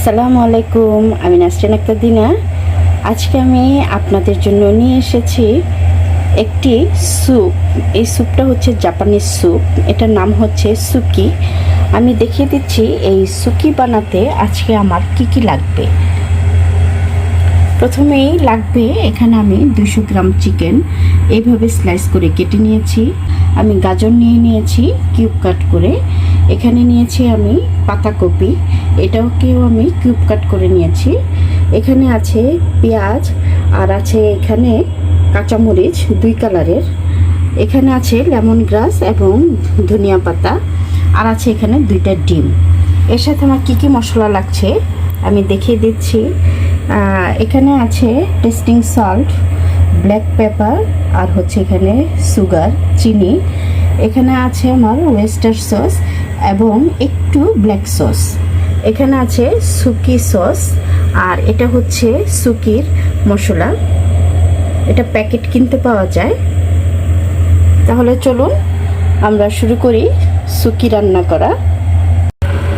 আসসালামু আলাইকুম, আমি নাসরিন আক্তার দিনা। আজকে আমি আপনাদের জন্য নিয়ে এসেছি একটি স্যুপ। এই স্যুপটা হচ্ছে জাপানিজ স্যুপ, এটার নাম হচ্ছে সুকি। আমি দেখিয়ে দিচ্ছি এই সুকি বানাতে আজকে আমার কি কি লাগবে। প্রথমেই লাগবে, এখানে আমি 200 গ্রাম চিকেন এইভাবে স্লাইস করে কেটে নিয়েছি। আমি গাজর নিয়ে নিয়েছি কিউব কাট করে। এখানে নিয়েছি আমি পাতাকপি, এটাকেও আমি কিউব কাট করে নিয়েছি। এখানে আছে পেঁয়াজ, আর আছে এখানে কাঁচামরিচ 2 কালারের। এখানে আছে লেমন গ্রাস এবং ধনিয়া পাতা, আর আছে এখানে 2টা ডিম। এর সাথে আমার কী কী মশলা লাগছে আমি দেখিয়ে দিচ্ছি। এখানে আছে টেস্টিং সল্ট, ব্ল্যাক পেপার, আর হচ্ছে এখানে সুগার, চিনি। এখানে আছে আমার ওয়েস্টার সস এবং একটু ব্ল্যাক সস। এখানে আছে সুকি সস, আর এটা হচ্ছে সুকির মশলা, এটা প্যাকেট কিনতে পাওয়া যায়। তাহলে চলুন আমরা শুরু করি সুকি রান্না করা।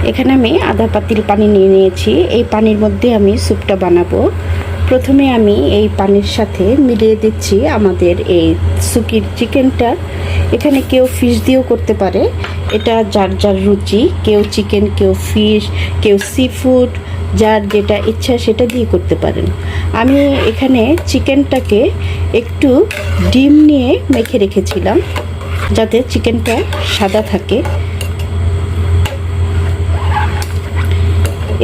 এখানে আমি আধা পাতিল পানি নিয়ে নিয়েছি। এই পানির মধ্যে আমি স্যুপটা বানাবো। প্রথমে আমি এই পানির সাথে মিলিয়ে দিচ্ছি আমাদের এই সুকির চিকেনটা। এখানে কেউ ফিশ দিয়েও করতে পারে, এটা যার যার রুচি। কেউ চিকেন, কেউ ফিশ, কেউ সি ফুড, যার যেটা ইচ্ছা সেটা দিয়ে করতে পারেন। আমি এখানে চিকেনটাকে একটু ডিম নিয়ে মেখে রেখেছিলাম যাতে চিকেনটা সাদা থাকে।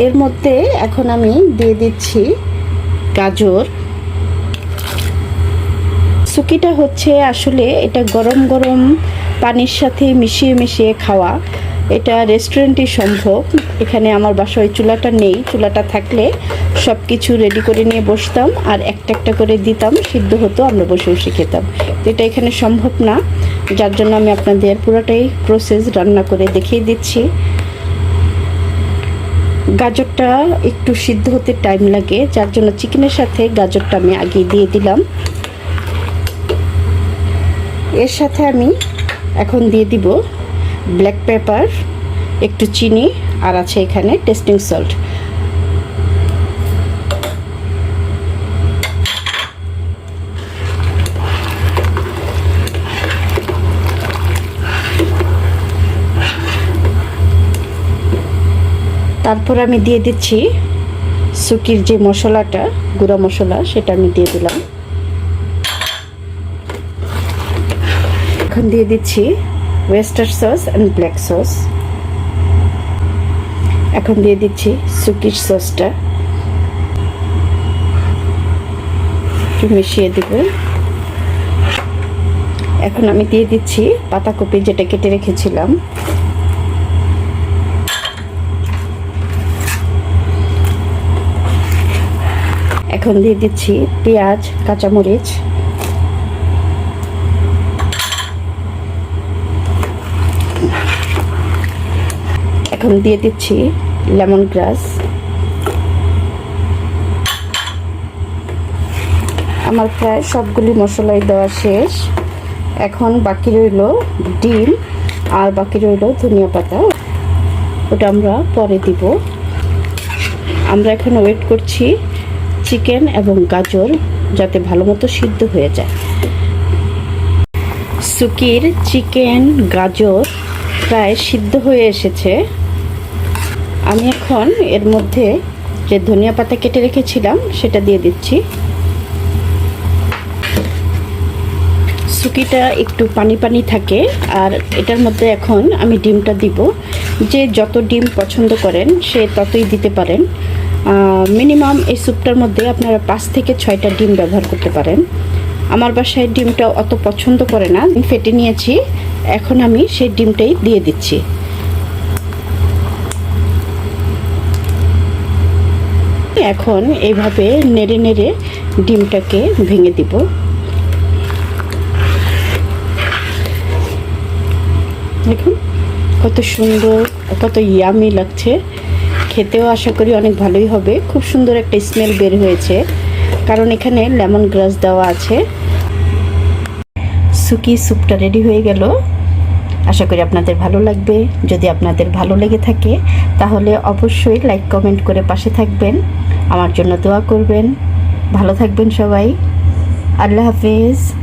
এর মধ্যে এখন আমি দিয়ে দিচ্ছি গাজর। সুকিটা হচ্ছে আসলে এটা গরম গরম পানির সাথে মিশিয়ে মিশিয়ে খাওয়া। এটা রেস্টুরেন্টই সম্ভব। এখানে আমার বাসায় চুলাটা নেই, চুলাটা থাকলে সব কিছু রেডি করে নিয়ে বসতাম আর একটা একটা করে দিতাম, সিদ্ধ হতো, আমরা বসে বসে খেতাম। এটা এখানে সম্ভব না, যার জন্য আমি আপনাদের পুরোটাই প্রসেস রান্না করে দেখিয়ে দিচ্ছি। গাজরটা একটু সিদ্ধ হতে টাইম লাগে, যার জন্য চিকেনের সাথে গাজরটা আমি আগে দিয়ে দিলাম। এর সাথে আমি এখন দিয়ে দিব ব্ল্যাক পেপার, একটু চিনি, আর আছে এখানে টেস্টিং সল্ট। তারপর আমি দিয়ে দিচ্ছি সুকির যে মশলাটা, গুঁড়া মশলা, সেটা আমি দিয়ে দিলাম। এখন দিয়ে দিচ্ছি oyster sauce and black sauce. এখন দিয়ে দিচ্ছি সুকির সসটা, একটু মিশিয়ে দেব। এখন আমি দিয়ে দিচ্ছি পাতাকপি যেটা কেটে রেখেছিলাম। এখন দিয়ে দিচ্ছি পেঁয়াজ, কাঁচামরিচ। এখন দিয়ে দিচ্ছি লেমন গ্রাস। আমার প্রায় সবগুলি মশলাই দেওয়া শেষ। এখন বাকি রইল ডিম, আর বাকি রইল ধনিয়া পাতা, ওটা আমরা পরে দিব। আমরা এখন ওয়েট করছি চিকেন এবং গাজর যাতে ভালো মতো সিদ্ধ হয়ে যায়। সুকির চিকেন, গাজর প্রায় সিদ্ধ হয়ে এসেছে। আমি এখন এর মধ্যে যে ধনিয়া পাতা কেটে রেখেছিলাম সেটা দিয়ে দিচ্ছি। সুকিটা একটু পানি পানি থাকে, আর এটার মধ্যে এখন আমি ডিমটা দিব। যে যত ডিম পছন্দ করেন সে ততই দিতে পারেন। মিনিমাম এই স্যুপটার মধ্যে আপনারা 5 থেকে 6টা ডিম ব্যবহার করতে পারেন। আমার বাসায় ডিমটা অত পছন্দ করে না, ফেটে নিয়েছি। এখন আমি সেই ডিমটাই দিয়ে দিচ্ছি। এখন এইভাবে নেড়ে নেড়ে ডিমটাকে ভেঙে দিব। দেখুন কত সুন্দর, কত ইয়ামি লাগছে। খেতেও আশা করি অনেক ভালোই হবে। খুব সুন্দর একটা স্মেল বের হয়েছে, কারণ এখানে লেমন গ্রাস দেওয়া আছে। সুকি স্যুপটা রেডি হয়ে গেল। আশা করি আপনাদের ভালো লাগবে। যদি আপনাদের ভালো লেগে থাকে তাহলে অবশ্যই লাইক কমেন্ট করে পাশে থাকবেন, আমার জন্য দোয়া করবেন। ভালো থাকবেন সবাই। আল্লাহ হাফেজ।